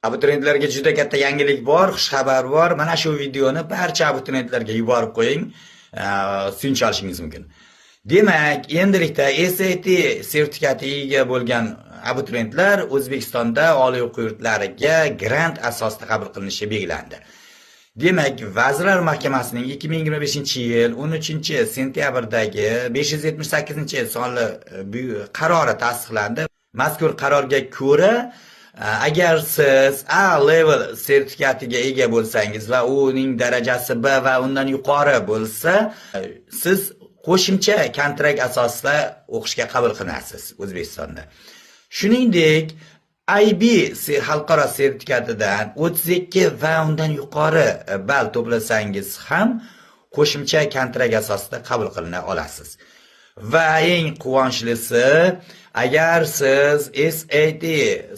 Abituriyentlarga juda katta yangilik bor, xushxabar bor. Mana shu videoni barcha abituriyentlarga yuborib qo'ying, suyunch olishingiz mumkin. Demak, endilikda SAT sertifikatiga ega bo'lgan abituriyentlar O'zbekistonda oliy o'quv yurtlariga grant asosida qabul qilinishi belgilandi. Demak, Vazirlar Mahkamasining 2025-yil 13-sentyabrdagi 578-sonli qarori tasdiqlandi. Mazkur qarorga ko'ra, agar siz A level sertifikatiga ega bo'lsangiz va uning darajasi B va undan yuqori bo'lsa, siz qo'shimcha kontrakt asosida o'qishga qabul qilinasiz O'zbekistonda. Shuningdek, IB xalqaro sertifikatidan 32 va undan yuqori ball to'plasangiz ham qo'shimcha kontrakt asosida qabul qilina olasiz. Va eng quvonchlisi, agar siz SAT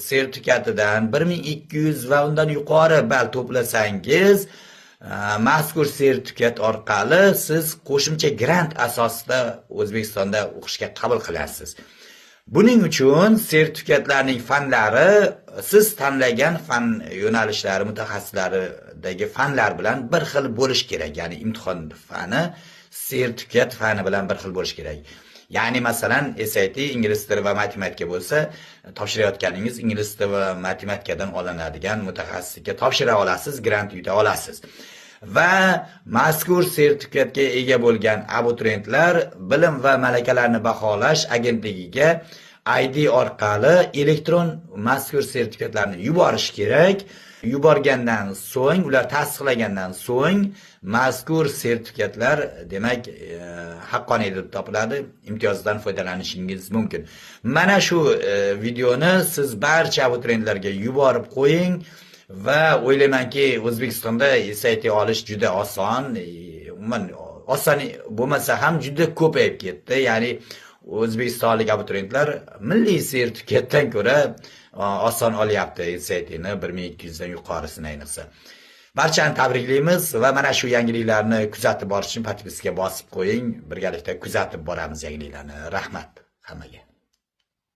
sertifikatidan 1200 va undan yuqori ball to'plasangiz, mazkur sertifikat orqali siz qo'shimcha grant asosida O'zbekistonda o'qishga qabul qilasiz. Buning uchun sertifikatlarning fanlari siz tanlagan fan yo'nalishlari mutaxassislaridagi fanlar bilan bir xil bo'lish kerak. Ya'ni imtihon fani sertifikat fani bilan bir xil bo'lish kerak. Ya'ni masalan SAT ingliz tili va matematika bo'lsa, topshirayotganingiz ingliz tili va matematikadan olinadigan mutaxassislikka topshira olasiz, grant yuta olasiz. Va mazkur sertifikatga ega bo'lgan abituriyentlar Bilim va malakalarni baholash agentligiga ID orqali elektron mazkur sertifikatlarni yuborish kerak. Yuborgandan so'ng, ular tasdiqlagandan so'ng mazkur sertifikatlar demak haqqoniy deb topiladi, imtiyozdan foydalanishingiz mumkin. Mana shu videoni siz barcha abituriyentlarga yuborib qo'ying va o'ylaymanki, O'zbekistonda SAT olish juda oson, umuman oson bo'lmasa ham juda ko'payib ketdi. Ya'ni o'zbekistonlik abituriyentlar milliy sertifikatdan ko'ra oson olyapti SATni 1200 dan yuqorisini ayniqsa. Barchani tabriklaymiz va mana shu yangiliklarni kuzatib borish uchun podpiskaga bosib qo'ying. Birgalikda kuzatib boramiz yangiliklarni. Rahmat hammaga.